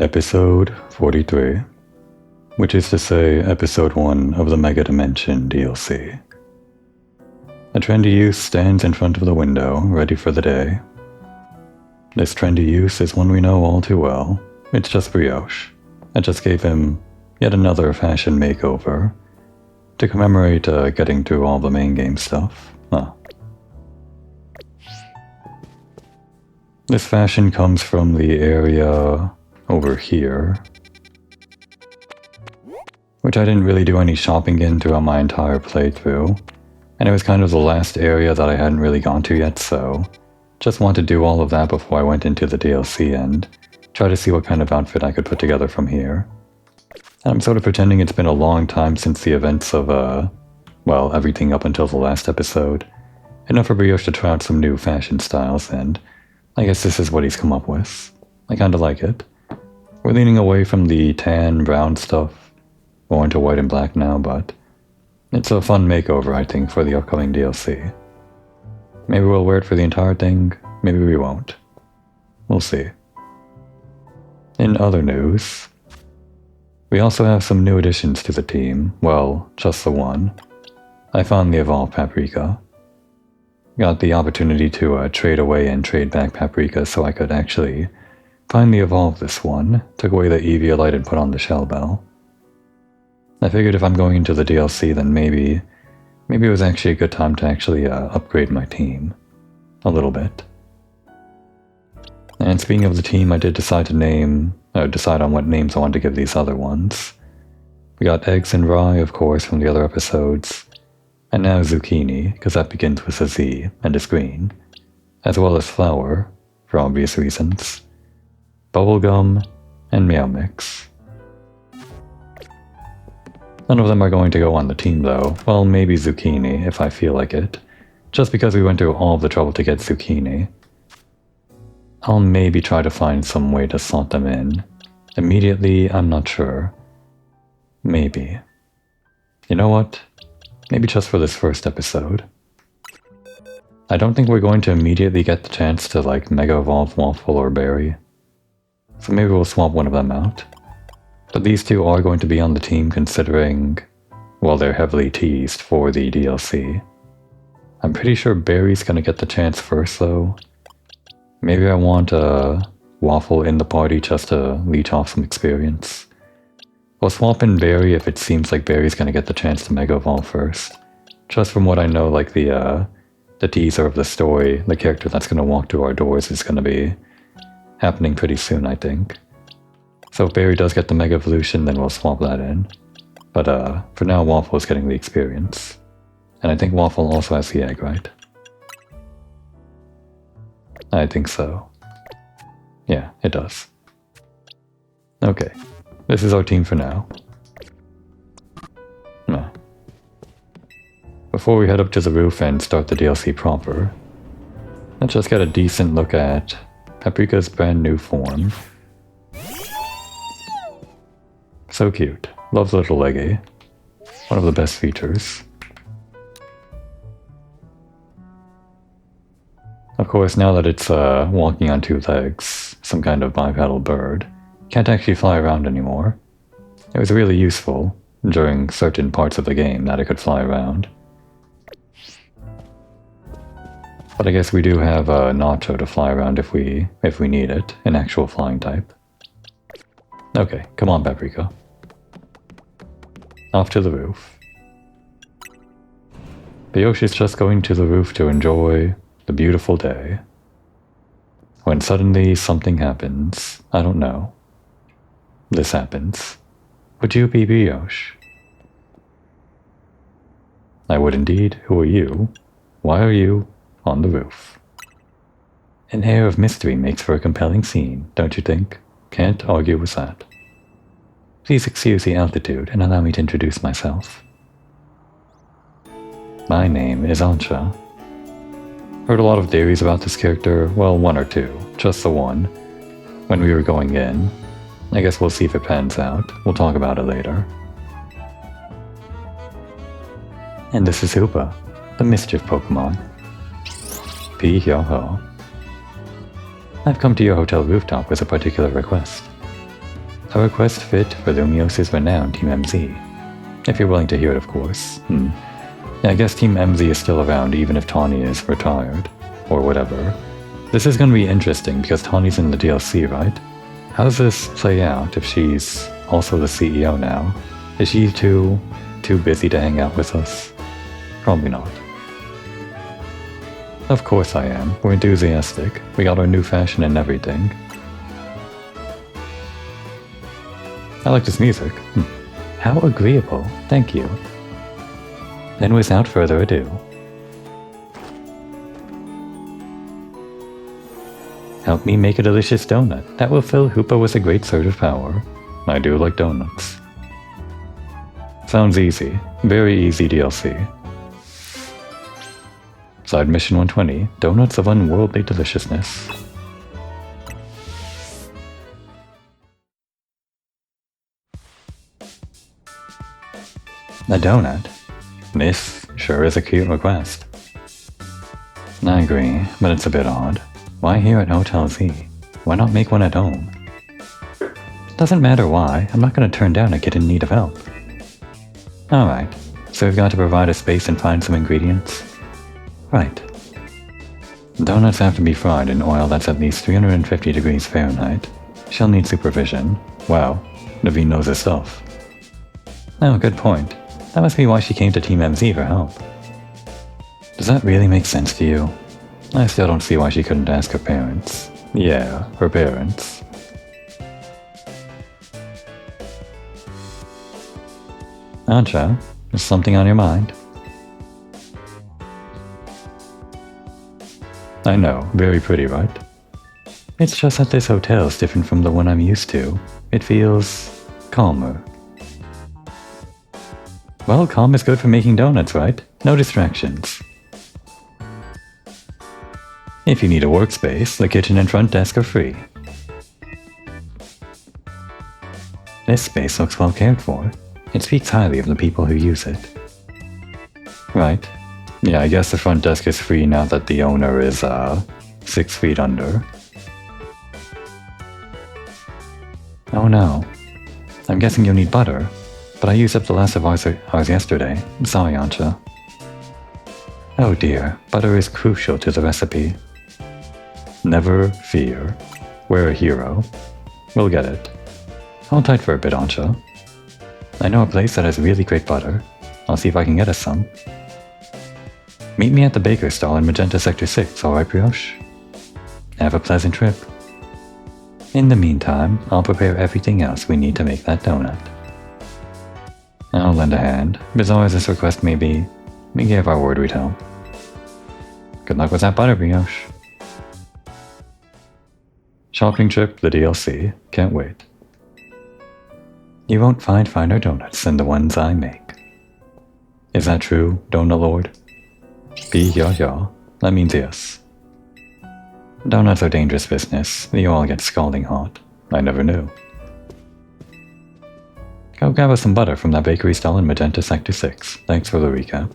Episode 43, which is to say Episode 1 of the Mega Dimension DLC. A trendy youth stands in front of the window, ready for the day. This trendy youth is one we know all too well. It's just Brioche. I just gave him yet another fashion makeover to commemorate getting through all the main game stuff. This fashion comes from the area over here, which I didn't really do any shopping in throughout my entire playthrough, and it was kind of the last area that I hadn't really gone to yet, so just wanted to do all of that before I went into the DLC and try to see what kind of outfit I could put together from here. And I'm sort of pretending it's been a long time since the events of, well, everything up until the last episode. Enough for Brioche to try out some new fashion styles, and I guess this is what he's come up with. I kinda like it. We're leaning away from the tan, brown stuff, more into white and black now, but it's a fun makeover, I think, for the upcoming DLC. Maybe we'll wear it for the entire thing, maybe we won't. We'll see. In other news, we also have some new additions to the team. Well, just the one. I found the Evolved Paprika. Got the opportunity to trade away and trade back Paprika so I could actually finally evolve this one. Took away the Eviolite and put on the Shell Bell. I figured if I'm going into the DLC, then maybe it was actually a good time to actually upgrade my team. A little bit. And speaking of the team, I did decide on what names I wanted to give these other ones. We got Eggs and Rye, of course, from the other episodes. And now Zucchini, because that begins with a Z and is green. As well as Flower, for obvious reasons. Bubblegum, and Meow Mix. None of them are going to go on the team though. Well, maybe Zucchini, if I feel like it. Just because we went through all of the trouble to get Zucchini. I'll maybe try to find some way to slot them in. Immediately, I'm not sure. Maybe. You know what? Maybe just for this first episode. I don't think we're going to immediately get the chance to like Mega Evolve Waffle or Berry. So maybe we'll swap one of them out. But these two are going to be on the team considering, well, they're heavily teased for the DLC. I'm pretty sure Berry's gonna get the chance first though. Maybe I want a Waffle in the party just to leech off some experience. We'll swap in Berry if it seems like Berry's gonna get the chance to Mega Evolve first. Just from what I know, like the teaser of the story, the character that's gonna walk through our doors is gonna be happening pretty soon, I think. So if Berry does get the Mega Evolution, then we'll swap that in. But for now, Waffle is getting the experience. And I think Waffle also has the egg, right? I think so. Yeah, it does. Okay, this is our team for now. Before we head up to the roof and start the DLC proper, let's just get a decent look at Paprika's brand new form. So cute. Love the little leggy. One of the best features. Of course, now that it's walking on two legs, some kind of bipedal bird, can't actually fly around anymore. It was really useful during certain parts of the game that it could fly around. But I guess we do have Nacho to fly around if we need it, an actual flying type. Okay, come on, Paprika. Off to the roof. Brioche is just going to the roof to enjoy the beautiful day. When suddenly something happens. I don't know. This happens. Would you be Brioche? I would indeed. Who are you? Why are you on the roof? An air of mystery makes for a compelling scene, don't you think? Can't argue with that. Please excuse the altitude and allow me to introduce myself. My name is Ansha. Heard a lot of theories about this character, well, one or two, just the one, when we were going in. I guess we'll see if it pans out. We'll talk about it later. And this is Hoopa, the Mischief Pokémon. P-Yo-Ho. I've come to your hotel rooftop with a particular request. A request fit for Lumios's renowned Team MZ. If you're willing to hear it, of course. Yeah, I guess Team MZ is still around even if Tawny is retired. Or whatever. This is gonna be interesting because Tawny's in the DLC, right? How does this play out if she's also the CEO now? Is she too busy to hang out with us? Probably not. Of course I am. We're enthusiastic. We got our new fashion and everything. I like this music. How agreeable. Thank you. Then without further ado, help me make a delicious donut that will fill Hoopa with a great surge of power. I do like donuts. Sounds easy. Very easy DLC. Side mission 120, donuts of unworldly deliciousness. A donut? This sure is a cute request. I agree, but it's a bit odd. Why here at Hotel Z? Why not make one at home? Doesn't matter why, I'm not gonna turn down a kid in need of help. Alright, so we've got to provide a space and find some ingredients. Right. Donuts have to be fried in oil that's at least 350 degrees Fahrenheit. She'll need supervision. Wow, Naveen knows his stuff. Oh, good point. That must be why she came to Team MZ for help. Does that really make sense to you? I still don't see why she couldn't ask her parents. Yeah, her parents. Acha, is something on your mind? I know, very pretty, right? It's just that this hotel is different from the one I'm used to. It feels calmer. Well, calm is good for making donuts, right? No distractions. If you need a workspace, the kitchen and front desk are free. This space looks well cared for. It speaks highly of the people who use it. Right. Yeah, I guess the front desk is free now that the owner is, 6 feet under. Oh no. I'm guessing you'll need butter, but I used up the last of ours yesterday. Sorry, Ancha. Oh dear, butter is crucial to the recipe. Never fear. We're a hero. We'll get it. Hold tight for a bit, Ancha. I know a place that has really great butter. I'll see if I can get us some. Meet me at the baker stall in Magenta Sector 6, alright, Brioche? Have a pleasant trip. In the meantime, I'll prepare everything else we need to make that donut. I'll lend a hand. Bizarre as this request may be, we gave our word we'd help. Good luck with that butter, Brioche. Shopping trip, the DLC. Can't wait. You won't find finer donuts than the ones I make. Is that true, Donut Lord? Yeah. That means yes. Donuts are dangerous business. They all get scalding hot. I never knew. Go grab us some butter from that bakery stall in Magenta Sector 6. Thanks for the recap.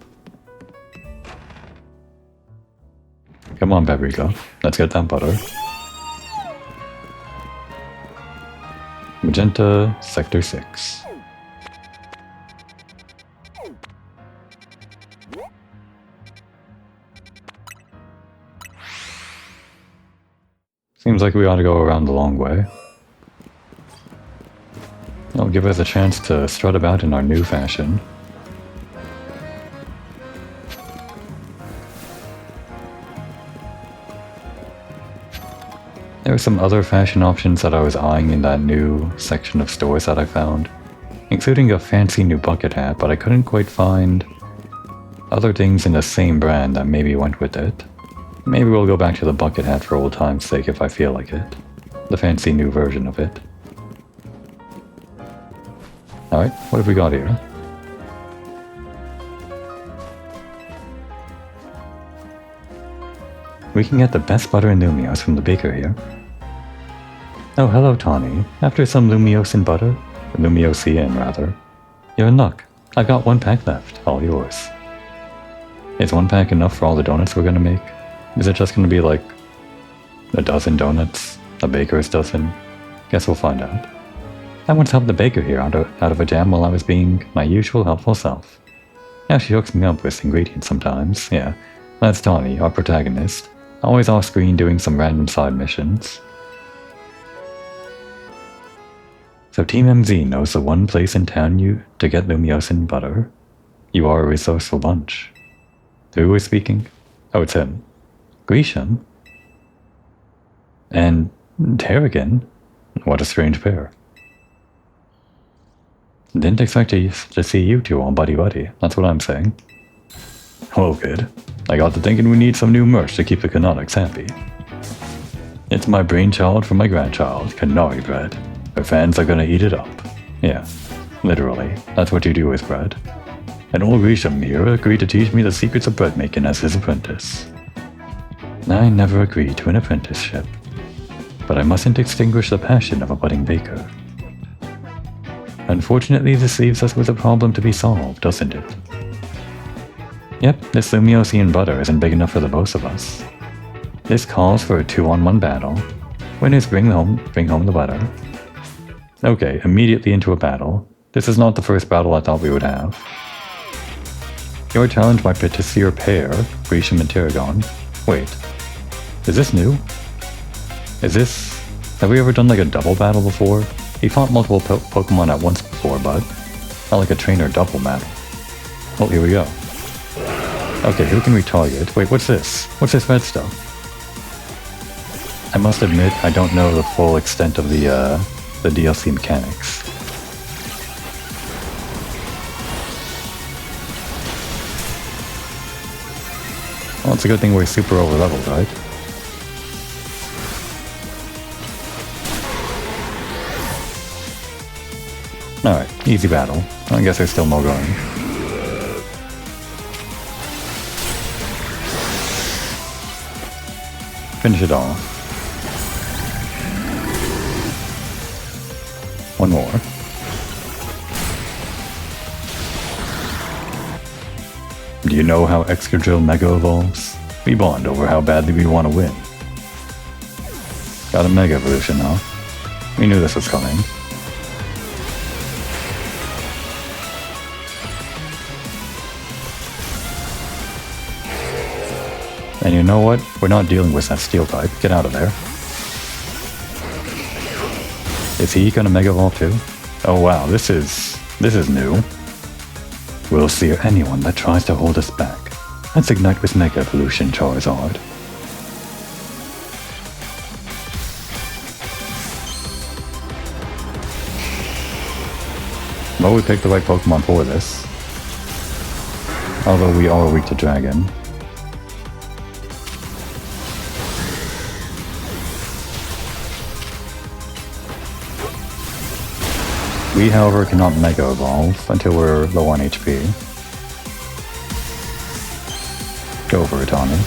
Come on, Paprika. Let's get that butter. Magenta Sector 6. Seems like we ought to go around the long way. It'll give us a chance to strut about in our new fashion. There are some other fashion options that I was eyeing in that new section of stores that I found, including a fancy new bucket hat, but I couldn't quite find other things in the same brand that maybe went with it. Maybe we'll go back to the bucket hat for old time's sake if I feel like it. The fancy new version of it. Alright, what have we got here? We can get the best butter and Lumios from the baker here. Oh, hello, Tawny. After some Lumios and butter? Lumiosian, rather. You're in luck. I've got 1 pack left. All yours. Is 1 pack enough for all the donuts we're gonna make? Is it just gonna be like a dozen donuts? A baker's dozen? Guess we'll find out. I once helped the baker here out of a jam while I was being my usual helpful self. Now she hooks me up with ingredients sometimes, yeah. That's Tawny, our protagonist. Always off screen doing some random side missions. So Team MZ knows the one place in town to get Lumiosin butter. You are a resourceful bunch. Who is speaking? Oh, it's him. Grecian? And Terrigan? What a strange pair. Didn't expect to see you two all buddy-buddy, that's what I'm saying. Hello, kid. I got to thinking we need some new merch to keep the canonics happy. It's my brainchild from my grandchild, Canary bread. Her fans are gonna eat it up. Yeah, literally, that's what you do with bread. And old Grisham here agreed to teach me the secrets of bread making as his apprentice. I never agreed to an apprenticeship, but I mustn't extinguish the passion of a budding baker. Unfortunately, this leaves us with a problem to be solved, doesn't it? Yep, this Lumiosian butter isn't big enough for the both of us. This calls for a 2-on-1 battle. Winners bring home the butter. Okay, immediately into a battle. This is not the first battle I thought we would have. You're challenged by Petissier pair, Grecian and Terragon. Wait, is this new? Have we ever done like a double battle before? We fought multiple Pokemon at once before, but not like a trainer double battle. Oh, here we go. Okay, who can we target? Wait, what's this? What's this red stuff? I must admit, I don't know the full extent of the DLC mechanics. Well, it's a good thing we're super over-leveled, right? Alright, easy battle. I guess there's still more going. Finish it off. One more. Do you know how Excadrill Mega evolves? We bond over how badly we want to win. Got a Mega Evolution, huh? We knew this was coming. And you know what? We're not dealing with that steel type. Get out of there. Is he gonna Mega Evolve too? Oh wow, this is new. We'll sear anyone that tries to hold us back. Let's ignite with Mega Evolution, Charizard. Well, we picked the right Pokemon for this. Although we are weak to Dragon. We, however, cannot Mega Evolve until we're low on HP. Go for it, Tommy.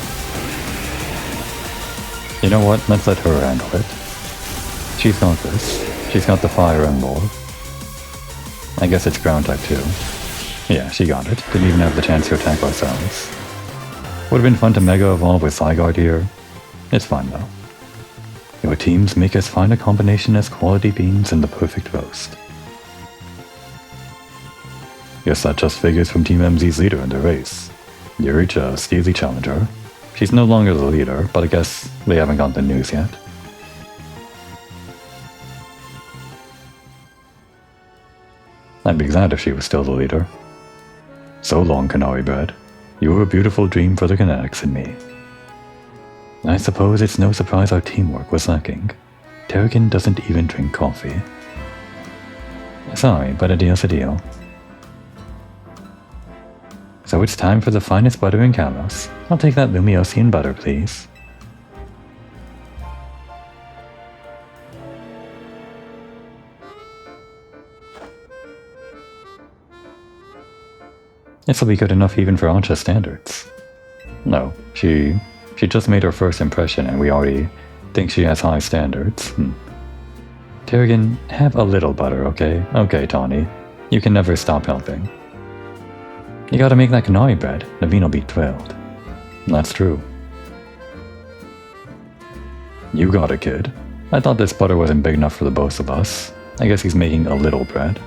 You know what? Let's let her handle it. She's got this. She's got the Fire Emblem. I guess it's Ground type too. Yeah, she got it. Didn't even have the chance to attack ourselves. Would have been fun to Mega Evolve with Zygarde here. It's fine though. Your teams make us find a combination as quality beans and the perfect roast. Guess that just figures from Team MZ's leader in the race. You reach a steely challenger. She's no longer the leader, but I guess they haven't got the news yet. I'd be glad if she was still the leader. So long, Canary Bread. You were a beautiful dream for the Kinetics and me. I suppose it's no surprise our teamwork was lacking. Terrigan doesn't even drink coffee. Sorry, but a deal's a deal. So it's time for the finest butter in Kalos. I'll take that Lumiosian butter, please. This'll be good enough even for Ancha's standards. No, she just made her first impression and we already think she has high standards. Terrigan, have a little butter, okay? Okay, Tawny. You can never stop helping. You gotta make that Canary bread. Navene'll be thrilled. That's true. You got it, kid. I thought this butter wasn't big enough for the both of us. I guess he's making a little bread.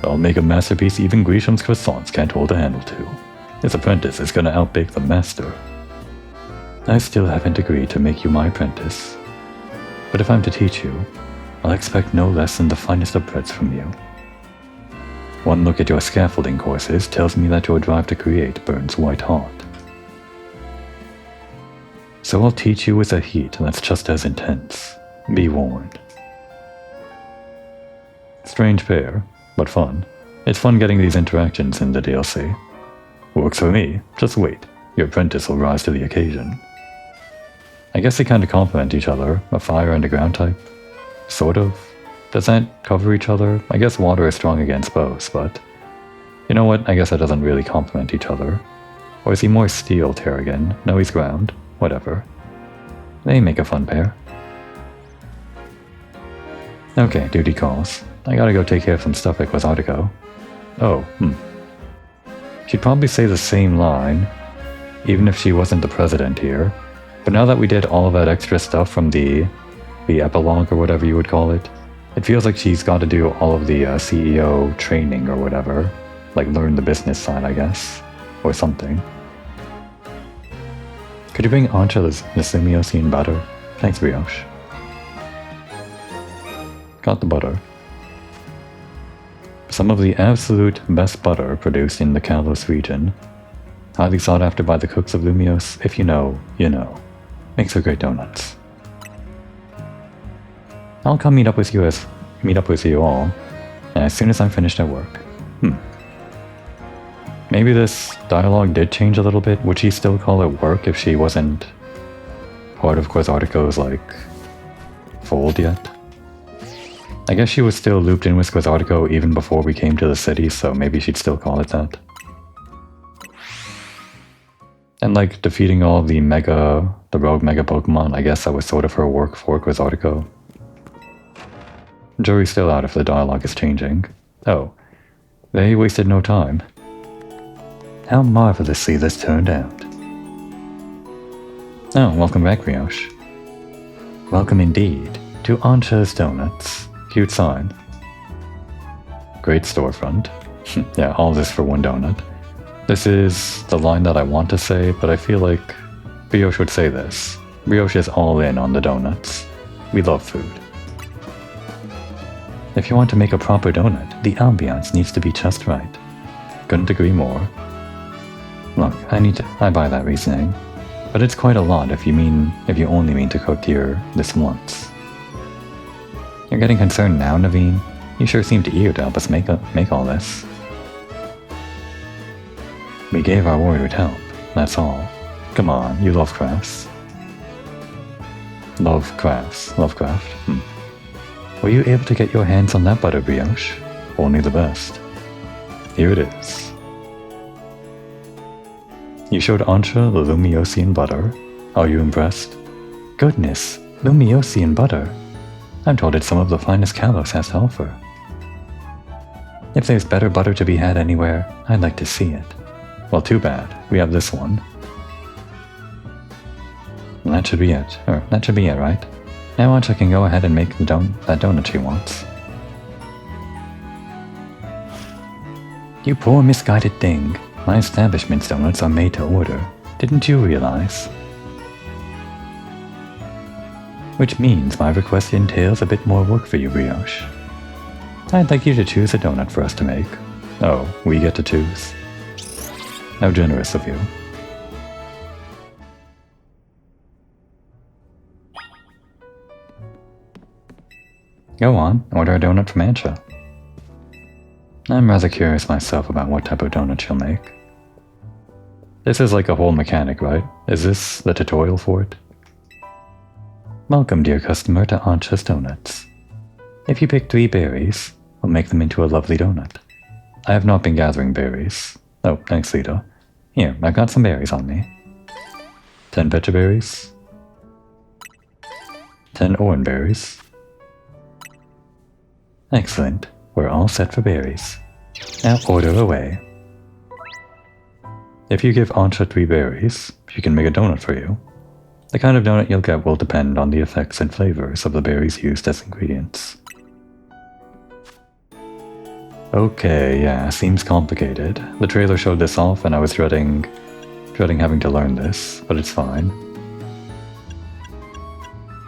I'll make a masterpiece even Grisham's croissants can't hold a handle to. His apprentice is gonna outbake the master. I still haven't agreed to make you my apprentice. But if I'm to teach you, I'll expect no less than the finest of breads from you. One look at your scaffolding courses tells me that your drive to create burns white hot. So I'll teach you with a heat that's just as intense. Be warned. Strange pair, but fun. It's fun getting these interactions in the DLC. Works for me, just wait. Your apprentice will rise to the occasion. I guess they kinda complement each other, a fire and a ground type. Sort of. Does that cover each other? I guess water is strong against both, but... You know what, I guess that doesn't really complement each other. Or is he more steel Terrigan? No, he's ground. Whatever. They make a fun pair. Okay, duty calls. I gotta go take care of some stuff at Quasartico. Oh, She'd probably say the same line, even if she wasn't the president here. But now that we did all of that extra stuff from the epilogue or whatever you would call it, it feels like she's got to do all of the CEO training or whatever. Like learn the business side, I guess. Or something. Could you bring Ancha the Sumiosi butter? Thanks, Brioche. Got the butter. Some of the absolute best butter produced in the Kalos region. Highly sought after by the cooks of Lumios. If you know, you know. Makes for great donuts. I'll come meet up with you all as soon as I'm finished at work. Maybe this dialogue did change a little bit. Would she still call it work if she wasn't part of Quasartico's, like, fold yet? I guess she was still looped in with Quasartico even before we came to the city, so maybe she'd still call it that. And like, defeating all the rogue mega Pokemon, I guess that was sort of her work for Quasartico. Jury's still out if the dialogue is changing. Oh, they wasted no time. How marvelously this turned out. Oh, welcome back, Brioche. Welcome indeed to Ancha's Donuts. Cute sign. Great storefront. Yeah, all this for one donut. This is the line that I want to say, but I feel like Brioche would say this. Brioche is all in on the donuts. We love food. If you want to make a proper donut, the ambiance needs to be just right. Couldn't agree more. Look, I buy that reasoning, but it's quite a lot if you only mean to cook here this once. You're getting concerned now, Naveen? You sure seem eager to help us make all this. We gave our word we'd help, that's all. Come on, you love crafts. Lovecraft. Were you able to get your hands on that butter, Brioche? Only the best. Here it is. You showed Ancha the Lumiosian butter. Are you impressed? Goodness, Lumiosian butter. I'm told it's some of the finest Kalos has to offer. If there's better butter to be had anywhere, I'd like to see it. Well, too bad. We have this one. That should be it. That should be it, right? Now Ancha can go ahead and make that donut she wants. You poor misguided thing. My establishment's donuts are made to order. Didn't you realize? Which means my request entails a bit more work for you, Brioche. I'd like you to choose a donut for us to make. Oh, we get to choose. How generous of you. Go on, order a donut from Ancha. I'm rather curious myself about what type of donut she'll make. This is like a whole mechanic, right? Is this the tutorial for it? Welcome, dear customer, to Ancha's Donuts. If you pick 3 berries, we'll make them into a lovely donut. I have not been gathering berries. Oh, thanks, Lita. Here, I've got some berries on me. 10 pecha berries. 10 orange berries. Excellent. We're all set for berries. Now order away. If you give Ancha 3 berries, she can make a donut for you. The kind of donut you'll get will depend on the effects and flavors of the berries used as ingredients. Okay, yeah, seems complicated. The trailer showed this off and I was dreading having to learn this, but it's fine.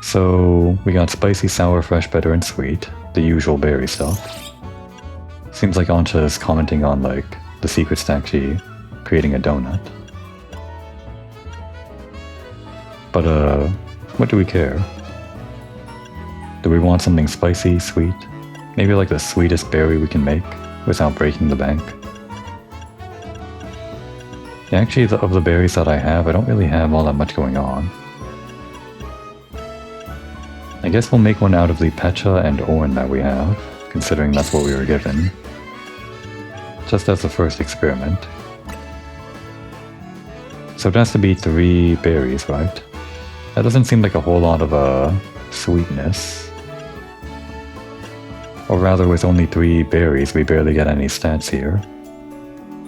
So, we got spicy, sour, fresh, bitter, and sweet. The usual berry stuff. Seems like Ancha is commenting on, like, the secret's actually creating a donut. But, what do we care? Do we want something spicy, sweet? Maybe like the sweetest berry we can make without breaking the bank? Yeah, actually, of the berries that I have, I don't really have all that much going on. I guess we'll make one out of the Pecha and Orin that we have, considering that's what we were given. Just as the first experiment. So it has to be 3 berries, right? That doesn't seem like a whole lot of sweetness. Or rather, with only 3 berries, we barely get any stats here.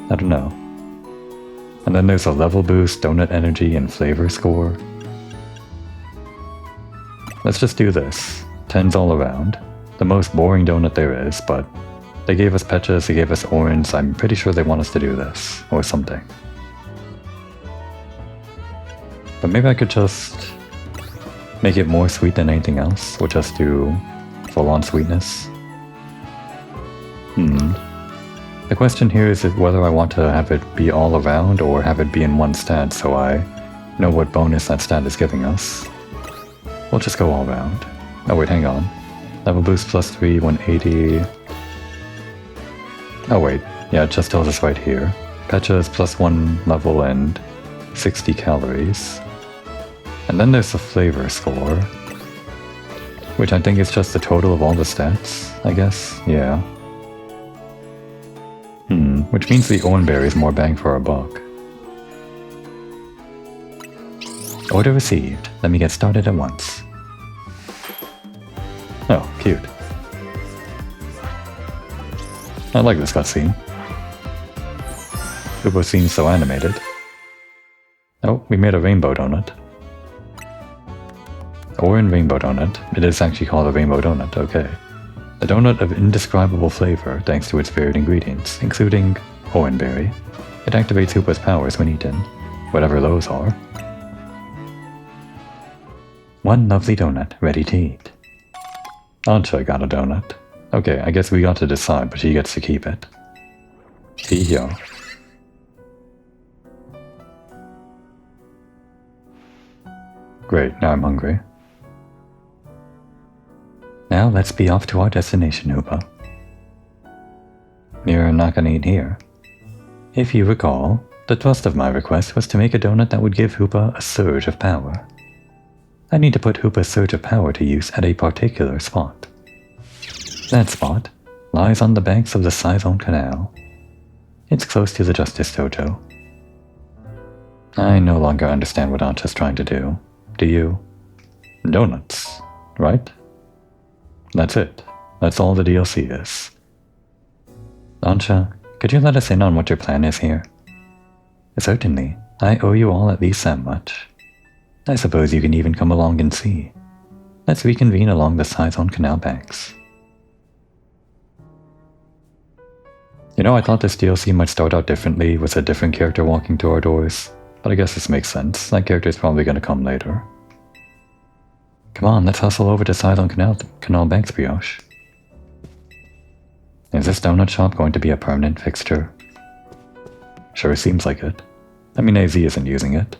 I don't know. And then there's a level boost, donut energy, and flavor score. Let's just do this. 10s all around. The most boring donut there is, but they gave us Pechas, they gave us Orins. I'm pretty sure they want us to do this, or something. But maybe I could just make it more sweet than anything else, or just do full-on sweetness. The question here is whether I want to have it be all around or have it be in one stat so I know what bonus that stat is giving us. We'll just go all around. Oh wait, hang on. Level boost +3, 180... Oh wait, yeah, it just tells us right here. Pecha is +1 level and 60 calories. And then there's the flavor score, which I think is just the total of all the stats, I guess? Yeah. Which means the Oranberry is more bang for our buck. Order received. Let me get started at once. Oh, cute. I like this cutscene. Ubo seems so animated. Oh, we made a rainbow donut. Orin rainbow donut. It is actually called a rainbow donut, okay. A donut of indescribable flavor thanks to its varied ingredients, including Oranberry. It activates Hoopa's powers when eaten, whatever those are. One lovely donut, ready to eat. Ancha got a donut. Okay, I guess we got to decide, but she gets to keep it. Here. Great, now I'm hungry. Now let's be off to our destination, Hoopa. You're not gonna eat here. If you recall, the thrust of my request was to make a donut that would give Hoopa a surge of power. I need to put Hoopa's surge of power to use at a particular spot. That spot lies on the banks of the Scython Canal. It's close to the Justice Dojo. I no longer understand what Ancha's trying to do. Do you? Donuts, right? That's it. That's all the DLC is. Ancha, could you let us in on what your plan is here? Certainly. I owe you all at least that much. I suppose you can even come along and see. Let's reconvene along the Scython Canal banks. You know, I thought this DLC might start out differently with a different character walking to our doors, but I guess this makes sense. That character is probably going to come later. Come on, let's hustle over to Scython Canal banks, Brioche. Is this donut shop going to be a permanent fixture? Sure seems like it. I mean, AZ isn't using it.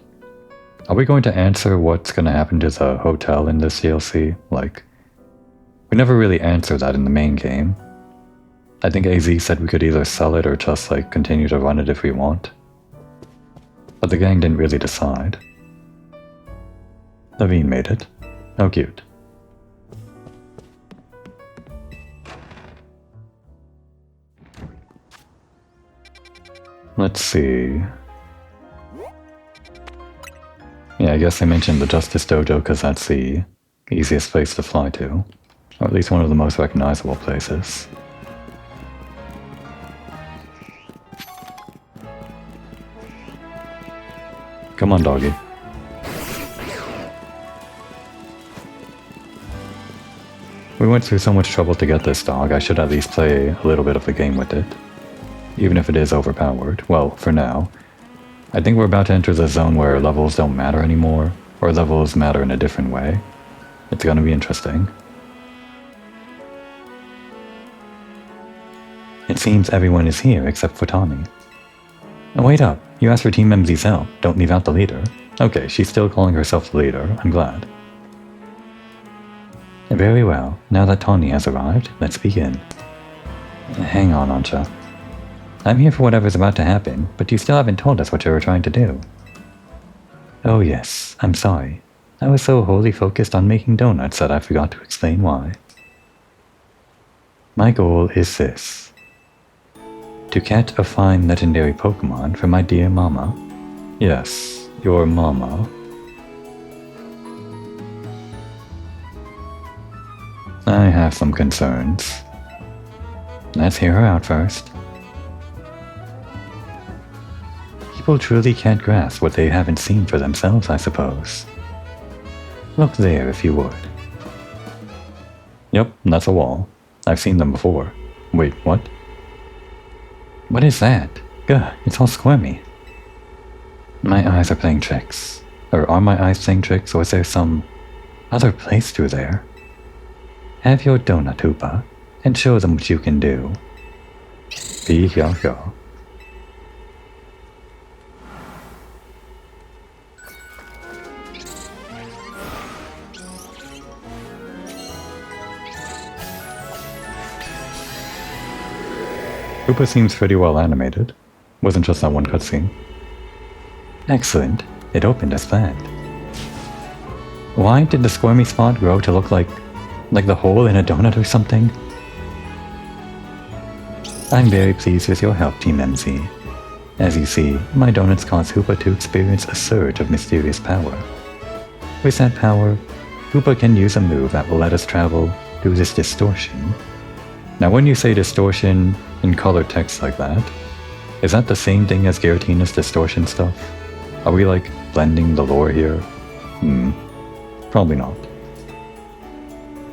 Are we going to answer what's going to happen to the hotel in this DLC? Like, we never really answered that in the main game. I think AZ said we could either sell it or just, like, continue to run it if we want. But the gang didn't really decide. Levine made it. Oh, cute. Let's see. Yeah, I guess I mentioned the Justice Dojo because that's the easiest place to fly to. Or at least one of the most recognizable places. Come on, doggy. We went through so much trouble to get this dog, I should at least play a little bit of the game with it. Even if it is overpowered. Well, for now. I think we're about to enter the zone where levels don't matter anymore, or levels matter in a different way. It's gonna be interesting. It seems everyone is here except for Tommy. Oh, wait up. You asked for Team MZ's help. Don't leave out the leader. Okay, she's still calling herself the leader. I'm glad. Very well. Now that Tawny has arrived, let's begin. Hang on, Ancha. I'm here for whatever's about to happen, but you still haven't told us what you were trying to do. Oh yes, I'm sorry. I was so wholly focused on making donuts that I forgot to explain why. My goal is this. To catch a fine legendary Pokémon for my dear mama. Yes, your mama. I have some concerns. Let's hear her out first. People truly can't grasp what they haven't seen for themselves, I suppose. Look there if you would. Yep, that's a wall. I've seen them before. Wait, what? What is that? Gah, it's all squirmy. My eyes are playing tricks. Or are my eyes playing tricks, or is there some other place through there? Have your donut, Hoopa, and show them what you can do. Be here, go. Hoopa seems pretty well animated. Wasn't just that one cutscene. Excellent. It opened as planned. Why did the squirmy spot grow to look like the hole in a donut or something? I'm very pleased with your help, Team MZ. As you see, my donuts cause Hoopa to experience a surge of mysterious power. With that power, Hoopa can use a move that will let us travel through this distortion. Now when you say distortion in colored text like that, is that the same thing as Giratina's distortion stuff? Are we like blending the lore here? Probably not.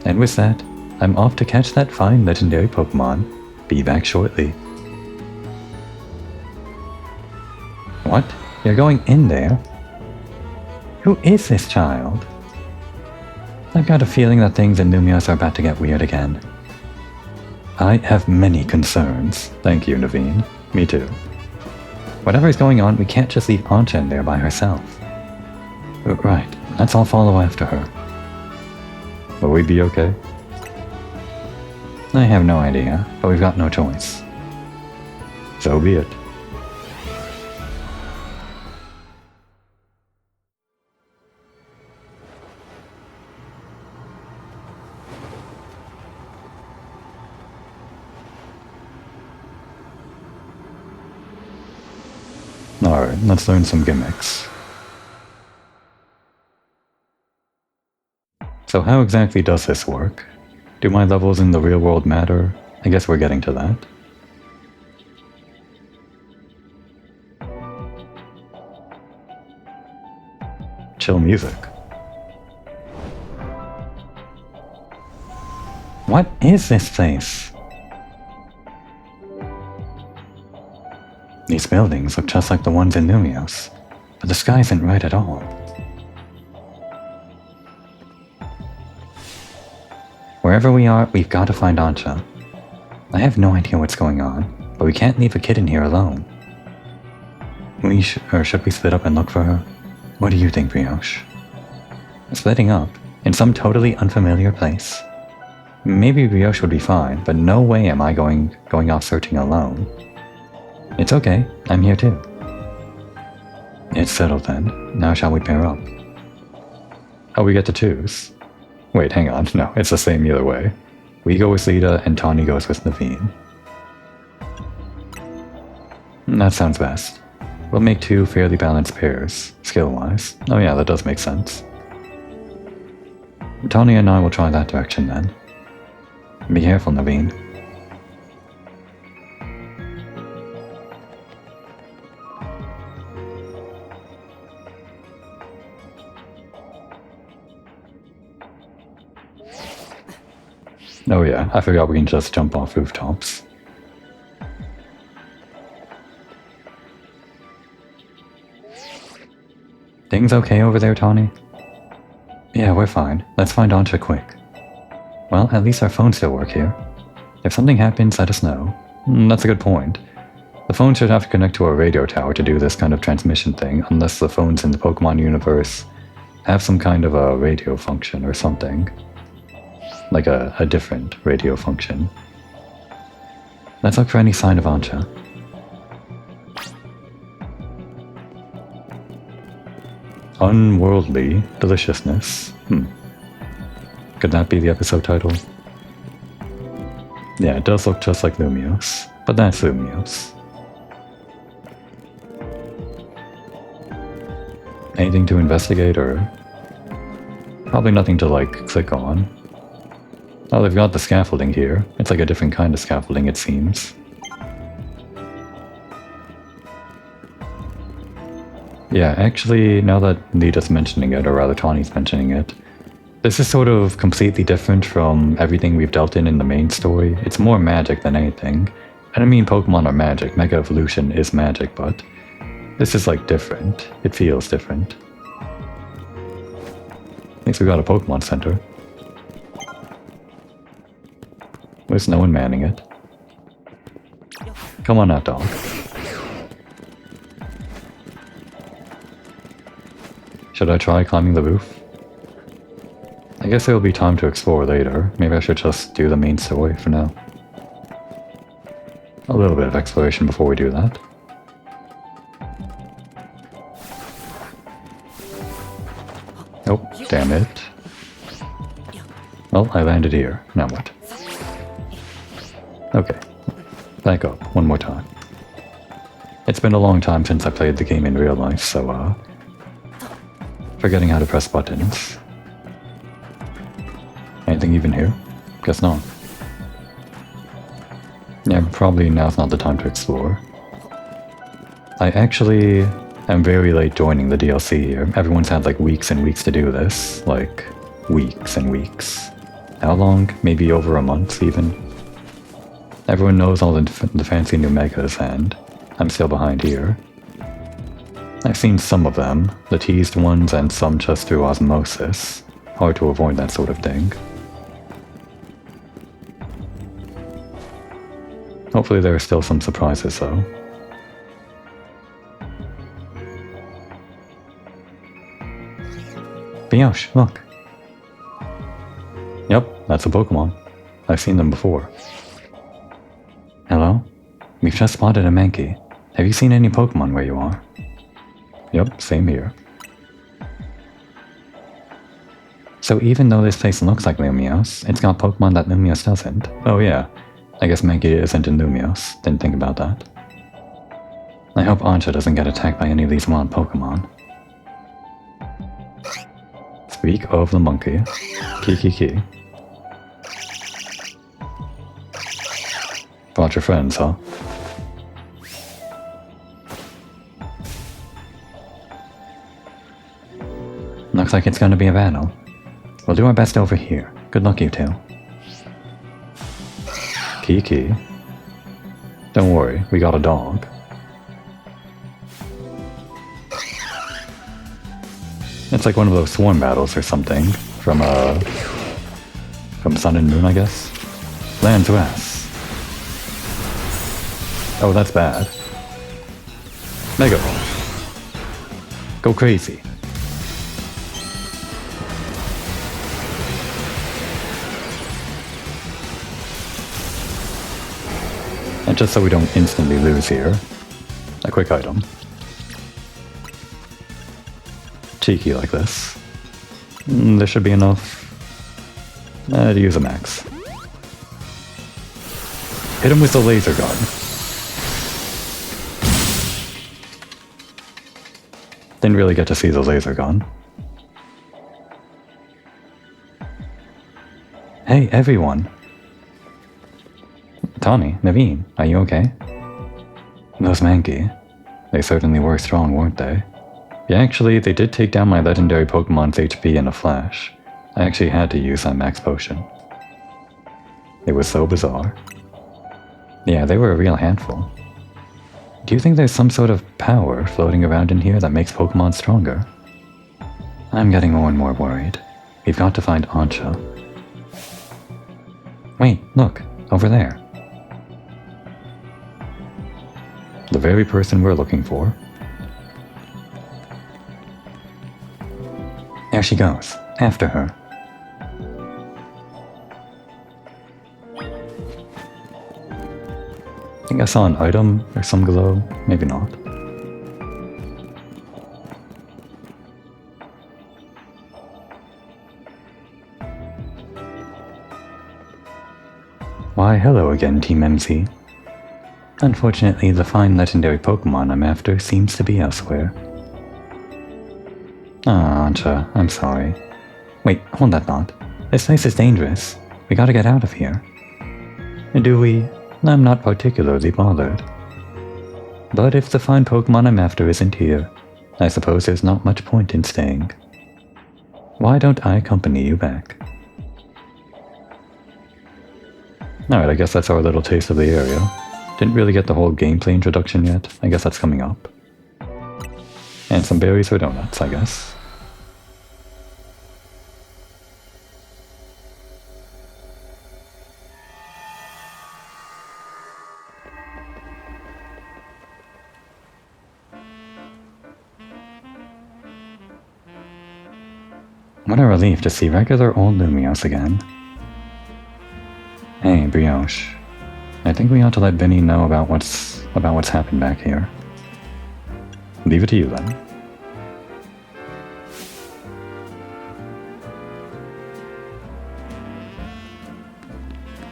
And with that, I'm off to catch that fine legendary Pokémon. Be back shortly. What? You're going in there? Who is this child? I've got a feeling that things in Lumios are about to get weird again. I have many concerns. Thank you, Naveen. Me too. Whatever's going on, we can't just leave Ancha in there by herself. Right, let's all follow after her. Will we be okay? I have no idea, but we've got no choice. So be it. Alright, let's learn some gimmicks. So how exactly does this work? Do my levels in the real world matter? I guess we're getting to that. Chill music. What is this place? These buildings look just like the ones in Lumios, but the sky isn't right at all. Wherever we are, we've got to find Ancha. I have no idea what's going on, but we can't leave a kid in here alone. Should we split up and look for her? What do you think, Brioche? Splitting up? In some totally unfamiliar place? Maybe Brioche would be fine, but no way am I going off searching alone. It's okay, I'm here too. It's settled then. Now shall we pair up? Oh, we get to choose. Wait, hang on. No, it's the same either way. We go with Lita and Tawny goes with Naveen. That sounds best. We'll make two fairly balanced pairs, skill-wise. Oh yeah, that does make sense. Tawny and I will try that direction then. Be careful, Naveen. Oh yeah, I forgot we can just jump off rooftops. Things okay over there, Tawny? Yeah, we're fine. Let's find Ancha quick. Well, at least our phones still work here. If something happens, let us know. That's a good point. The phone should have to connect to a radio tower to do this kind of transmission thing, unless the phones in the Pokemon universe have some kind of a radio function or something. Like a different radio function. Let's look for any sign of Ancha. Unworldly deliciousness. Could that be the episode title? Yeah, it does look just like Lumiose, but that's Lumiose. Anything to investigate, or... Probably nothing to, like, click on. Oh, they've got the scaffolding here. It's like a different kind of scaffolding, it seems. Yeah, actually, now that Nita's mentioning it, or rather Tawny's mentioning it, this is sort of completely different from everything we've dealt in the main story. It's more magic than anything. And I mean, Pokemon are magic. Mega Evolution is magic, but this is like different. It feels different. At least we got a Pokemon Center. There's no one manning it. Come on out, dog. Should I try climbing the roof? I guess there will be time to explore later. Maybe I should just do the main story for now. A little bit of exploration before we do that. Oh, damn it. Well, I landed here. Now what? Okay. Back up, one more time. It's been a long time since I played the game in real life, so, forgetting how to press buttons. Anything even here? Guess not. Yeah, probably now's not the time to explore. I actually am very late joining the DLC here. Everyone's had like weeks and weeks to do this. Like, weeks and weeks. How long? Maybe over a month even. Everyone knows all the fancy new megas, and I'm still behind here. I've seen some of them, the teased ones, and some just through osmosis. Hard to avoid that sort of thing. Hopefully there are still some surprises though. Biosh, look! Yep, that's a Pokemon. I've seen them before. Hello? We've just spotted a Mankey. Have you seen any Pokemon where you are? Yep, same here. So even though this place looks like Lumiose, it's got Pokemon that Lumiose doesn't. Oh yeah, I guess Mankey isn't in Lumiose. Didn't think about that. I hope Ancha doesn't get attacked by any of these wild Pokemon. Speak of the monkey. Ki. Brought your friends, huh? Looks like it's gonna be a battle. We'll do our best over here. Good luck, you two. Ki. Don't worry, we got a dog. It's like one of those swarm battles or something from Sun and Moon, I guess. Land's Rest. Oh, that's bad. Mega Ball. Go crazy. And just so we don't instantly lose here, a quick item. Cheeky like this. There should be enough to use a max. Hit him with the laser gun. Didn't really get to see the laser gun. Hey, everyone! Tawny, Naveen, are you okay? Those Mankey. They certainly were strong, weren't they? Yeah, actually, they did take down my legendary Pokemon's HP in a flash. I actually had to use that max potion. It was so bizarre. Yeah, they were a real handful. Do you think there's some sort of power floating around in here that makes Pokemon stronger? I'm getting more and more worried. We've got to find Ancha. Wait, look, over there. The very person we're looking for. There she goes. After her. I think I saw an item or some glow. Maybe not. Why, hello again, Team MC. Unfortunately, the fine legendary Pokemon I'm after seems to be elsewhere. Ah, Ancha, I'm sorry. Wait, hold that thought. This place is dangerous. We gotta get out of here. Do we? I'm not particularly bothered. But if the fine Pokemon I'm after isn't here, I suppose there's not much point in staying. Why don't I accompany you back? Alright, I guess that's our little taste of the area. Didn't really get the whole gameplay introduction yet. I guess that's coming up. And some berries or donuts, I guess. What a relief to see regular old Lumios again. Hey, Brioche. I think we ought to let Vinny know about what's happened back here. Leave it to you then.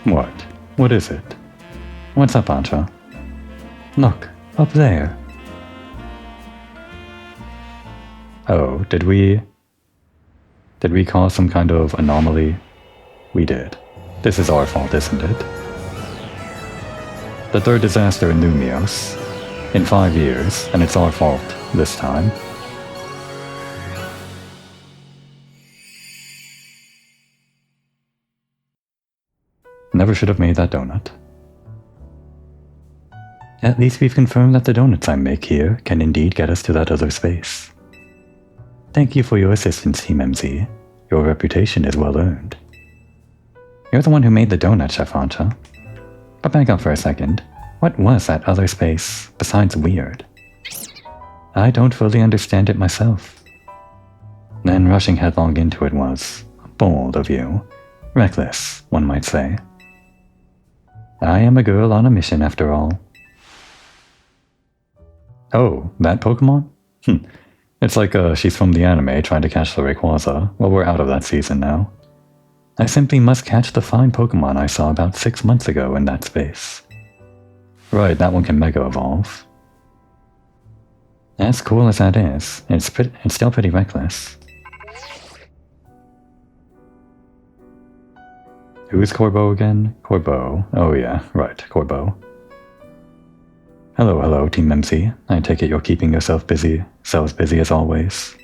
What? What is it? What's up, Ancha? Look, up there. Oh, did we cause some kind of anomaly? We did. This is our fault, isn't it? The third disaster in Lumios. In 5 years, and it's our fault this time. Never should have made that donut. At least we've confirmed that the donuts I make here can indeed get us to that other space. Thank you for your assistance, Team MZ. Your reputation is well earned. You're the one who made the donut, Chef Ancha. But back up for a second. What was that other space besides weird? I don't fully understand it myself. Then rushing headlong into it was bold of you. Reckless, one might say. I am a girl on a mission after all. Oh, that Pokemon? It's like she's from the anime trying to catch the Rayquaza. Well, we're out of that season now. I simply must catch the fine Pokemon I saw about 6 months ago in that space. Right, that one can Mega Evolve. As cool as that is, it's still pretty reckless. Who is Corbo again? Corbo. Oh yeah, right, Corbo. Hello, Team MC. I take it you're keeping yourselves busy as always.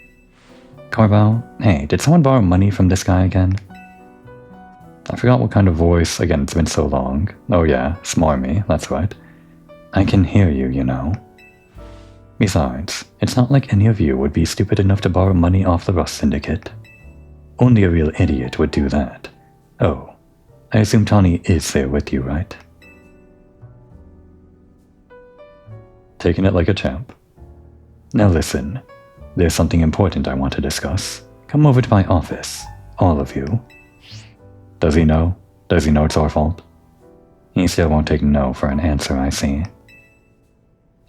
Corbo, hey, did someone borrow money from this guy again? I forgot what kind of voice. Again, it's been so long. Oh yeah, smarmy, that's right. I can hear you, you know. Besides, it's not like any of you would be stupid enough to borrow money off the Rust Syndicate. Only a real idiot would do that. Oh, I assume Tawny is there with you, right? Taking it like a champ. Now listen, there's something important I want to discuss. Come over to my office, all of you. Does he know? Does he know it's our fault? He still won't take no for an answer, I see.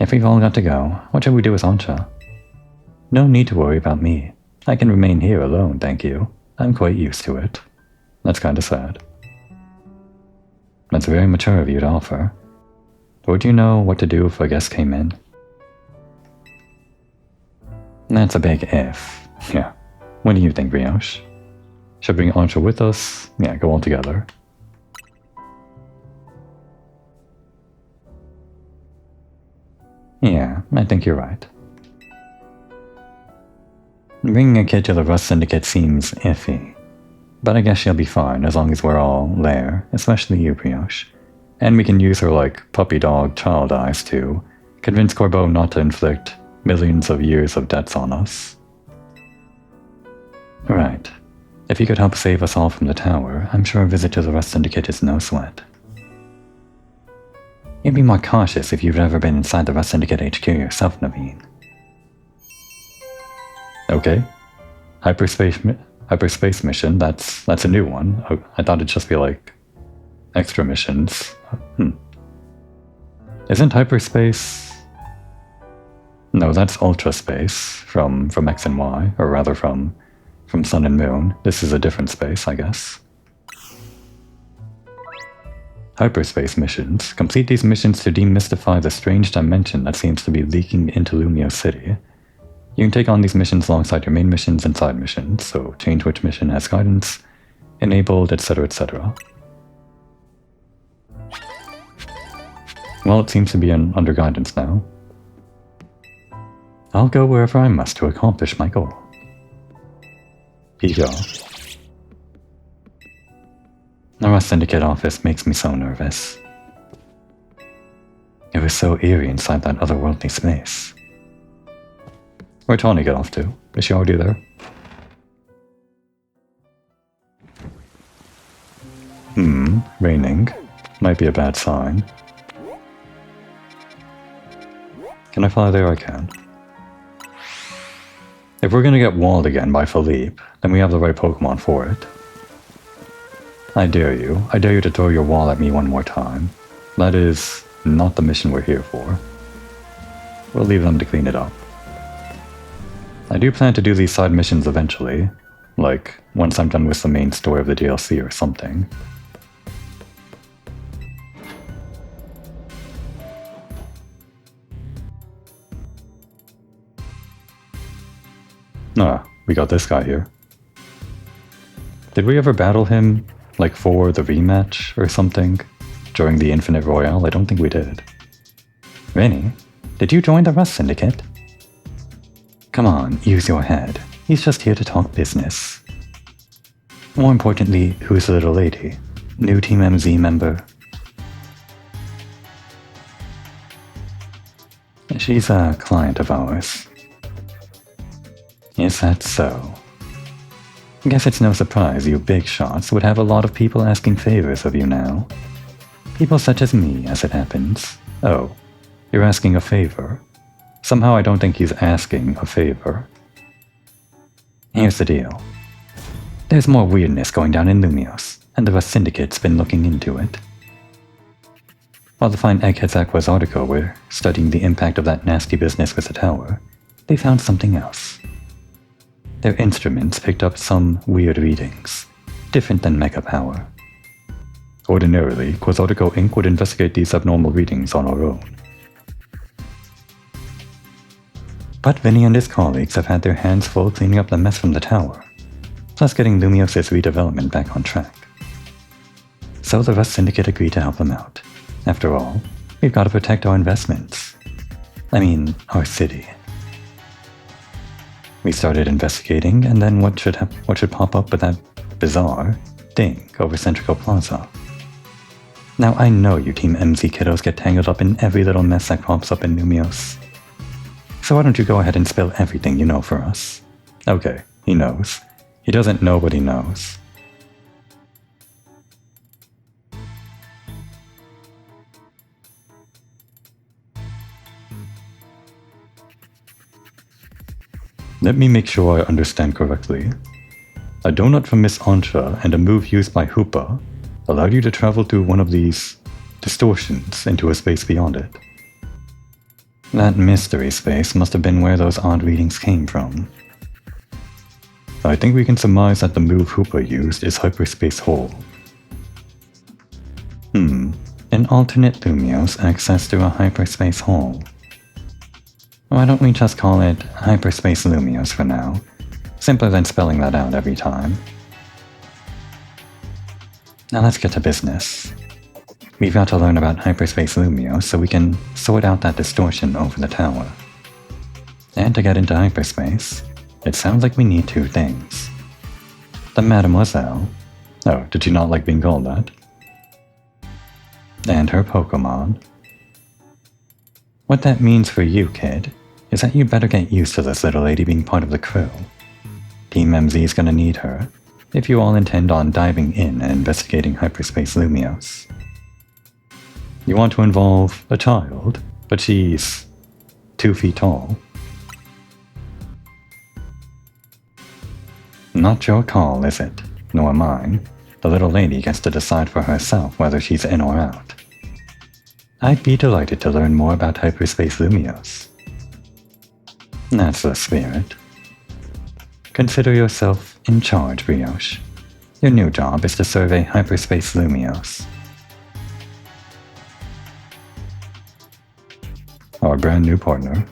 If we've all got to go, what shall we do with Ancha? No need to worry about me. I can remain here alone, thank you. I'm quite used to it. That's kinda sad. That's very mature of you to offer. Would you know what to do if a guest came in? That's a big if. Yeah. What do you think, Brioche? Should bring Ancha with us? Yeah, go all together. Yeah, I think you're right. Bringing a kid to the Rust Syndicate seems iffy. But I guess she'll be fine as long as we're all there, especially you, Brioche. And we can use her, puppy dog child eyes to convince Corbeau not to inflict millions of years of debts on us. Right. If you could help save us all from the tower, I'm sure a visit to the Rust Syndicate is no sweat. You'd be more cautious if you've ever been inside the Rust Syndicate HQ yourself, Naveen. Okay. Hyperspace mission, that's a new one. I thought it'd just be extra missions. Isn't hyperspace... No, that's ultraspace from X and Y, or rather from Sun and Moon. This is a different space, I guess. Hyperspace missions. Complete these missions to demystify the strange dimension that seems to be leaking into Lumio City. You can take on these missions alongside your main missions and side missions, so change which mission has guidance, enabled, etc, etc. Well, it seems to be under guidance now. I'll go wherever I must to accomplish my goal. Ego. The Rust Syndicate office makes me so nervous. It was so eerie inside that otherworldly space. Where'd Tawny get off to? Is she already there? Raining. Might be a bad sign. Can I fly there? I can. If we're gonna get walled again by Philippe, then we have the right Pokemon for it. I dare you. I dare you to throw your wall at me one more time. That is not the mission we're here for. We'll leave them to clean it up. I do plan to do these side missions eventually, once I'm done with the main story of the DLC or something. We got this guy here. Did we ever battle him, for the rematch or something? During the Infinite Royale? I don't think we did. Vinny, did you join the Rust Syndicate? Come on, use your head. He's just here to talk business. More importantly, who's the little lady? New Team MZ member? She's a client of ours. Is that so? Guess it's no surprise you big shots would have a lot of people asking favors of you now. People such as me, as it happens. Oh, you're asking a favor? Somehow I don't think he's asking a favor. Here's the deal. There's more weirdness going down in Lumios, and the Rust Syndicate's been looking into it. While the fine eggheads Aqua's article were studying the impact of that nasty business with the tower, they found something else. Their instruments picked up some weird readings, different than Mega Power. Ordinarily, Quasartico Inc. would investigate these abnormal readings on our own. But Vinny and his colleagues have had their hands full cleaning up the mess from the tower, plus getting Lumios' redevelopment back on track. So the Rust Syndicate agreed to help them out. After all, we've got to protect our investments. I mean, our city. We started investigating, and then what should pop up but that bizarre thing over Centrico Plaza. Now I know you Team MZ kiddos get tangled up in every little mess that pops up in Lumios. So why don't you go ahead and spill everything you know for us? Okay, he knows. He doesn't know what he knows. Let me make sure I understand correctly. A donut from Miss Ancha and a move used by Hoopa allowed you to travel through one of these distortions into a space beyond it. That mystery space must have been where those odd readings came from. I think we can surmise that the move Hoopa used is Hyperspace Hole. An alternate Lumios access through a Hyperspace Hole. Why don't we just call it Hyperspace Lumios for now? Simpler than spelling that out every time. Now let's get to business. We've got to learn about Hyperspace Lumios so we can sort out that distortion over the tower. And to get into hyperspace, it sounds like we need two things. The Mademoiselle. Oh, did you not like being called that? And her Pokémon. What that means for you, kid, is that you better get used to this little lady being part of the crew. Team MZ's gonna need her, if you all intend on diving in and investigating Hyperspace Lumios. You want to involve a child, but she's 2 feet tall. Not your call, is it? Nor mine. The little lady gets to decide for herself whether she's in or out. I'd be delighted to learn more about Hyperspace Lumios. That's the spirit. Consider yourself in charge, Brioche. Your new job is to survey Hyperspace Lumios. Our brand new partner.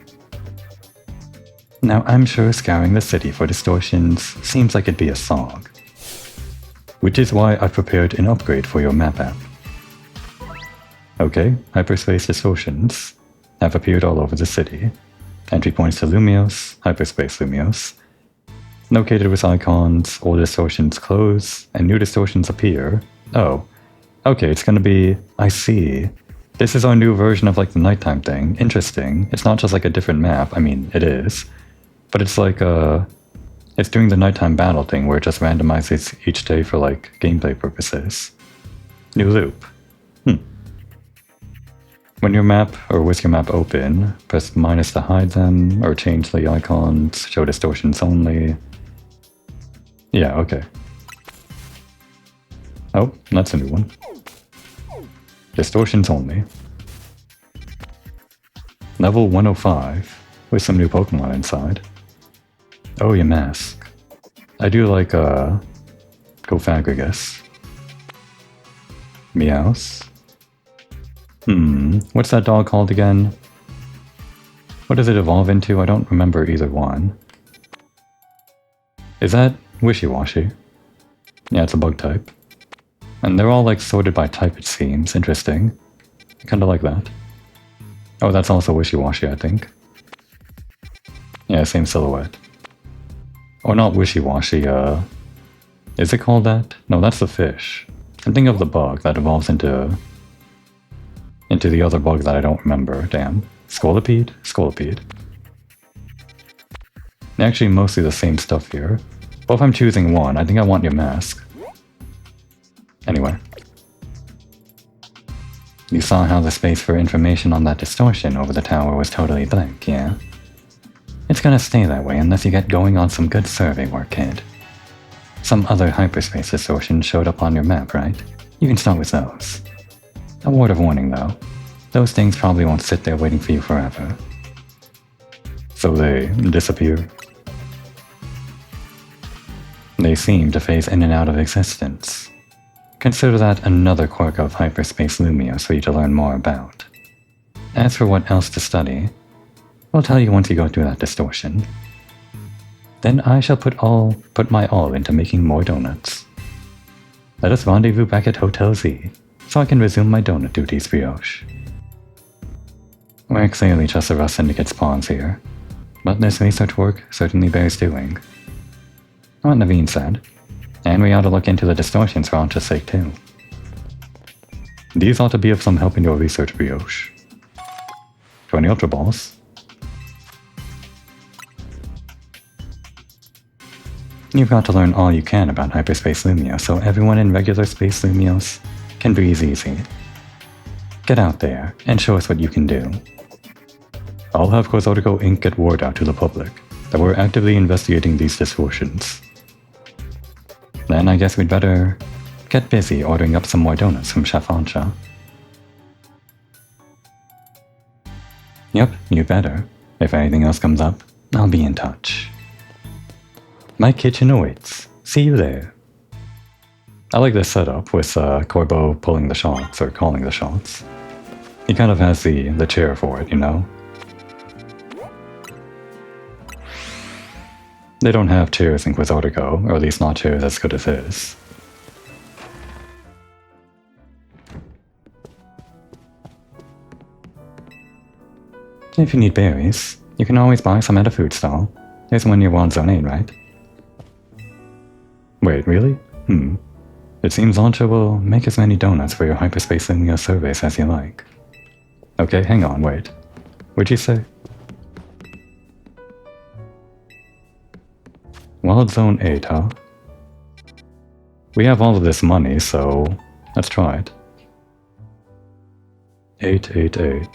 Now I'm sure scouring the city for distortions seems like it'd be a slog. Which is why I've prepared an upgrade for your map app. Okay, hyperspace distortions have appeared all over the city. Entry points to Lumios, Hyperspace Lumios. Located with icons, old distortions close, and new distortions appear. Oh, okay, it's gonna be... I see. This is our new version of like the nighttime thing. Interesting. It's not just like a different map. I mean, it is. But it's like it's doing the nighttime battle thing where it just randomizes each day for like gameplay purposes. New loop. When your map, or with your map open, press minus to hide them, or change the icons, show distortions only. Yeah, okay. Oh, that's a new one. Distortions only. Level 105, with some new Pokemon inside. Oh, your mask. I do like, Gofagrigus. Meows. What's that dog called again? What does it evolve into? I don't remember either one. Is that Wishy-Washy? Yeah, it's a bug type. And they're all like sorted by type, it seems. Interesting. I kinda like that. Oh, that's also Wishy-Washy, I think. Yeah, same silhouette. Or not Wishy-Washy, is it called that? No, that's the fish. I'm thinking of the bug that evolves into the other bug that I don't remember. Damn. Scolipede? Scolipede. Actually, mostly the same stuff here. But if I'm choosing one, I think I want your mask. Anyway. You saw how the space for information on that distortion over the tower was totally blank, yeah? It's gonna stay that way unless you get going on some good survey work, kid. Some other hyperspace distortions showed up on your map, right? You can start with those. A word of warning though, those things probably won't sit there waiting for you forever. So they disappear. They seem to phase in and out of existence. Consider that another quirk of Hyperspace Lumios for you to learn more about. As for what else to study, I'll tell you once you go through that distortion. Then I shall put my all into making more donuts. Let us rendezvous back at Hotel Z, so I can resume my donut duties, Brioche. We're clearly just the Rust Syndicate's pawns here, but this research work certainly bears doing. What Naveen said, and we ought to look into the distortions for Antra's sake too. These ought to be of some help in your research, Brioche. 20 Ultra Balls. You've got to learn all you can about Hyperspace Lumios so everyone in regular Space Lumios can breathe easy. Get out there and show us what you can do. I'll have Corzotico Inc. get word out to the public that we're actively investigating these distortions. Then I guess we'd better get busy ordering up some more donuts from Chef Ancha. Yep, you better. If anything else comes up, I'll be in touch. My kitchen awaits. See you there. I like this setup with Corbo pulling the shots, or calling the shots. He kind of has the chair for it, you know? They don't have chairs in Quizartico, or at least not chairs as good as his. If you need berries, you can always buy some at a food stall. There's one near Zone 8, right? Wait, really? It seems Launcher will make as many donuts for your hyperspace linear surveys as you like. Okay, hang on, wait. What'd you say? Wild Zone 8, huh? We have all of this money, so let's try it. 888.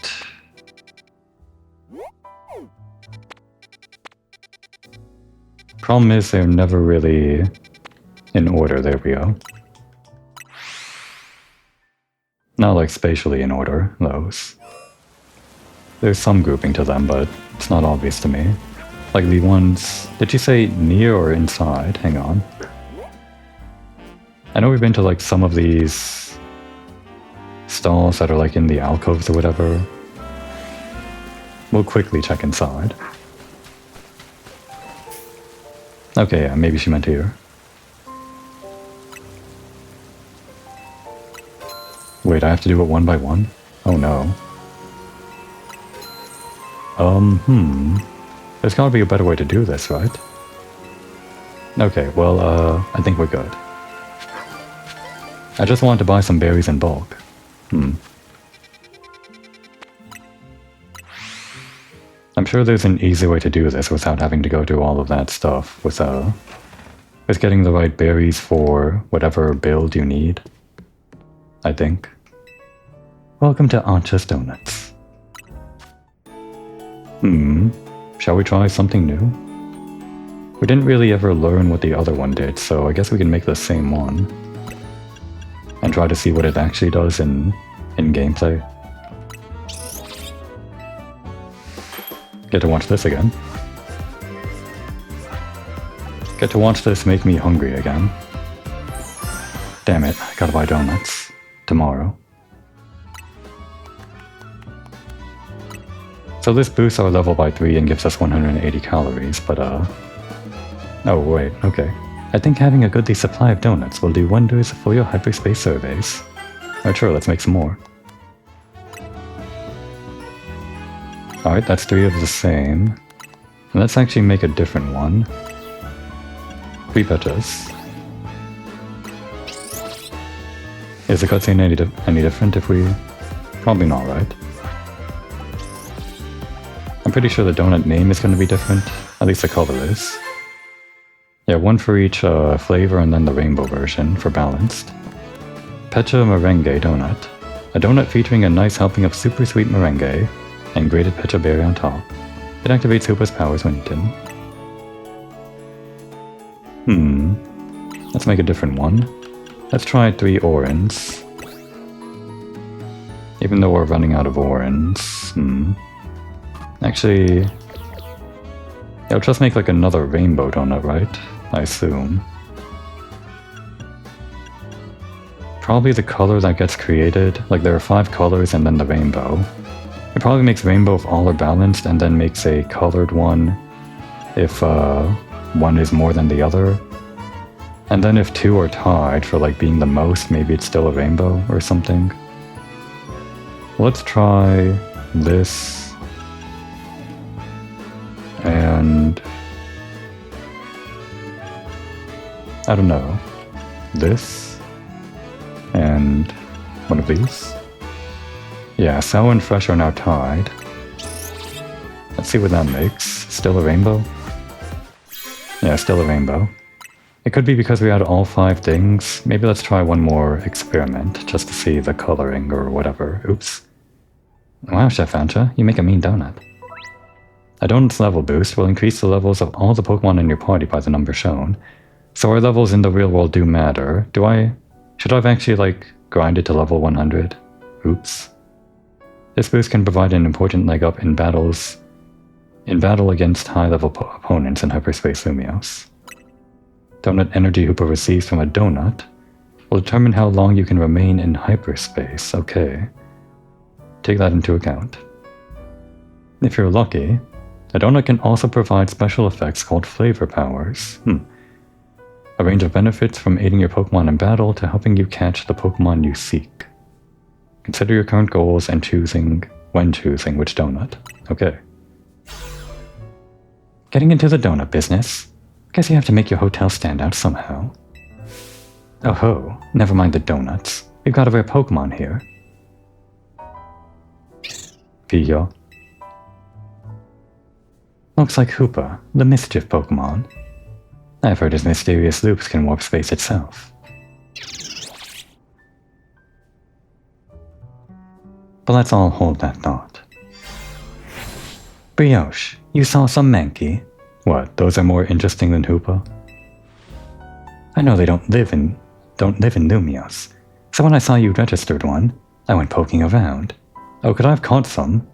Problem is they're never really in order. There we go. Not like spatially in order, those. There's some grouping to them, but it's not obvious to me. Like the ones... Did you say near or inside? Hang on. I know we've been to like some of these stalls that are like in the alcoves or whatever. We'll quickly check inside. Okay, yeah, maybe she meant here. Wait, I have to do it one by one? Oh no. There's gotta be a better way to do this, right? Okay, well, I think we're good. I just wanted to buy some berries in bulk. I'm sure there's an easy way to do this without having to go through all of that stuff with getting the right berries for whatever build you need. I think. Welcome to Ancha's Donuts. Shall we try something new? We didn't really ever learn what the other one did, so I guess we can make the same one. And try to see what it actually does in gameplay. Get to watch this again. Get to watch this make me hungry again. Damn it, I gotta buy donuts. Tomorrow. So this boosts our level by 3 and gives us 180 calories, but oh wait, okay. I think having a goodly supply of donuts will do wonders for your hyperspace surveys. Alright, sure, let's make some more. Alright, that's 3 of the same. Let's actually make a different one. 3 petches. Is the cutscene any different if we... Probably not, right? I'm pretty sure the donut name is going to be different. At least the color is. Yeah, one for each flavor and then the rainbow version for balanced. Pecha Merengue Donut. A donut featuring a nice helping of super sweet merengue and grated pecha berry on top. It activates Hoopa's powers when eaten. Let's make a different one. Let's try 3 orans. Even though we're running out of orans. Actually... It'll just make like another rainbow donut, right? I assume. Probably the color that gets created, like there are 5 colors and then the rainbow. It probably makes rainbow if all are balanced and then makes a colored one if one is more than the other. And then if 2 are tied for like being the most, maybe it's still a rainbow or something. Let's try this. And... I don't know. This. And one of these. Yeah, sour and fresh are now tied. Let's see what that makes. Still a rainbow? Yeah, still a rainbow. It could be because we had all 5 things. Maybe let's try one more experiment, just to see the coloring or whatever. Oops. Wow, Chef Ancha, you make a mean donut. A donut's level boost will increase the levels of all the Pokemon in your party by the number shown. So our levels in the real world do matter. Should I have actually, like, grinded to level 100? Oops. This boost can provide an important leg up in battle against high-level opponents in Hyperspace Lumios. Donut energy Hoopa receives from a donut will determine how long you can remain in hyperspace. Okay. Take that into account. If you're lucky, a donut can also provide special effects called flavor powers. A range of benefits from aiding your Pokemon in battle to helping you catch the Pokemon you seek. Consider your current goals and when choosing which donut. Okay. Getting into the donut business. Guess you have to make your hotel stand out somehow. Oh ho, never mind the donuts. We've got a rare Pokémon here. Pio. Looks like Hoopa, the mischief Pokémon. I've heard his mysterious loops can warp space itself. But let's all hold that thought. Brioche, you saw some Mankey. What, those are more interesting than Hoopa? I know they don't live in Lumios, so when I saw you registered one, I went poking around. Oh, could I have caught some?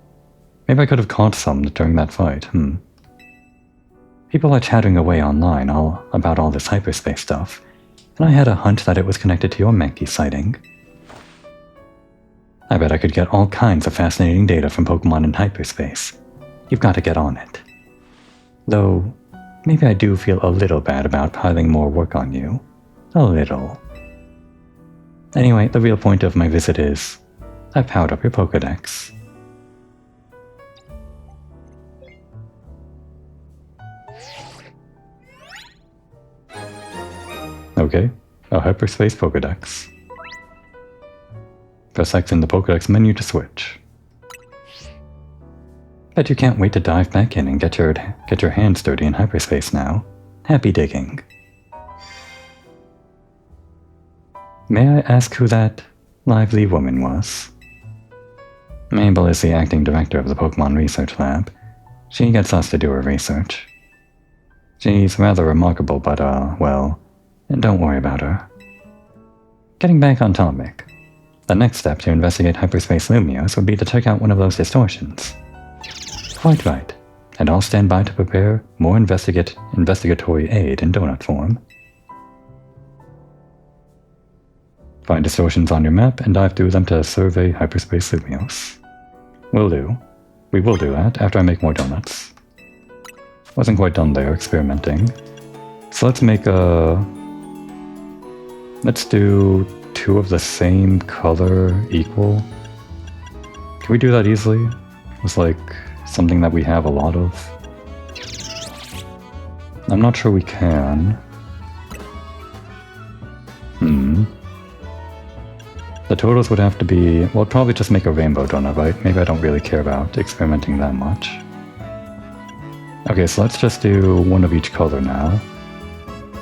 Maybe I could have caught some during that fight, People are chattering away online about all this hyperspace stuff, and I had a hunch that it was connected to your Mankey sighting. I bet I could get all kinds of fascinating data from Pokémon in hyperspace. You've got to get on it. Though, maybe I do feel a little bad about piling more work on you. A little. Anyway, the real point of my visit is, I've powered up your Pokédex. Okay, a hyperspace Pokédex. Press X in the Pokédex menu to switch. Bet you can't wait to dive back in and get your hands dirty in hyperspace now. Happy digging. May I ask who that lively woman was? Mabel is the acting director of the Pokémon Research Lab. She gets us to do her research. She's rather remarkable, but well, don't worry about her. Getting back on topic. The next step to investigate hyperspace Lumios would be to check out one of those distortions. Quite right, and I'll stand by to prepare more investigatory aid in donut form. Find distortions on your map and dive through them to survey hyperspace Lumios. Will do. We will do that after I make more donuts. Wasn't quite done there experimenting. So let's make let's do 2 of the same color equal. Can we do that easily? It's like something that we have a lot of. I'm not sure we can. The totals would have to be, well, probably just make a rainbow donut, right? Maybe I don't really care about experimenting that much. Okay, so let's just do 1 of each color now.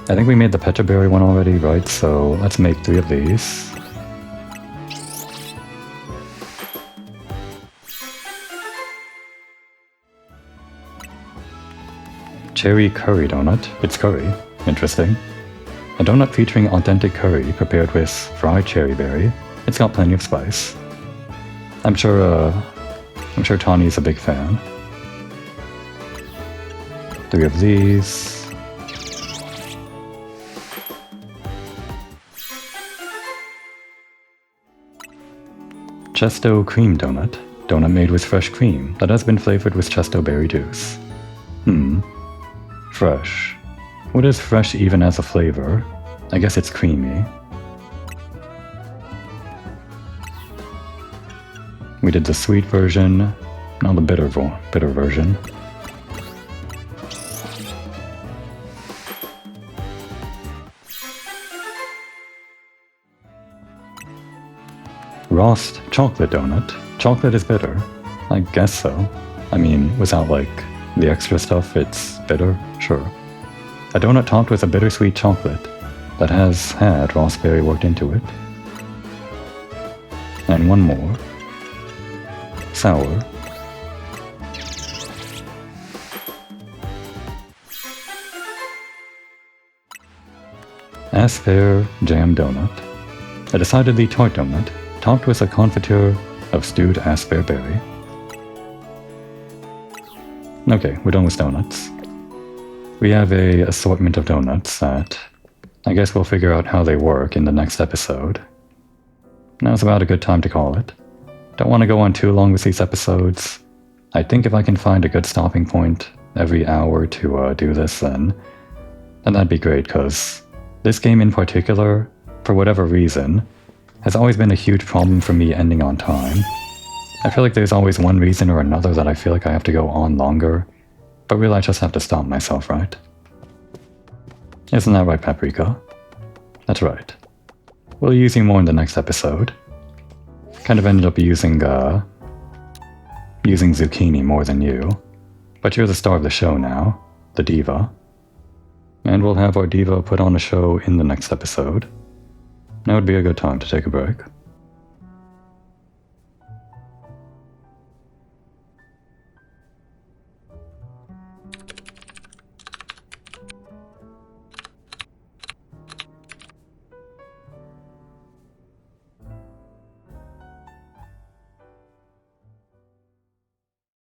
I think we made the Pecha Berry one already, right? So let's make 3 of these. Cherry curry donut. It's curry. Interesting. A donut featuring authentic curry prepared with fried cherry berry. It's got plenty of spice. I'm sure Tawny's a big fan. 3 of these. Chesto cream donut. Donut made with fresh cream that has been flavored with Chesto berry juice. Fresh. What is fresh even as a flavor? I guess it's creamy. We did the sweet version, now the bitter version. Rost chocolate donut. Chocolate is bitter. I guess so. I mean, without like the extra stuff, it's bitter, sure. A donut topped with a bittersweet chocolate that has had raspberry worked into it. And 1 more. Sour. Aspare jam donut. A decidedly tart donut, topped with a confiture of stewed aspare berry. Okay, we're done with donuts. We have a assortment of donuts that I guess we'll figure out how they work in the next episode. Now's about a good time to call it. Don't want to go on too long with these episodes. I think if I can find a good stopping point every hour to do this, then that'd be great, because this game in particular, for whatever reason, has always been a huge problem for me ending on time. I feel like there's always one reason or another that I feel like I have to go on longer, but really I just have to stop myself, right? Isn't that right, Paprika? That's right. We'll use you more in the next episode. Kind of ended up using Zucchini more than you. But you're the star of the show now, the diva. And we'll have our diva put on a show in the next episode. Now would be a good time to take a break.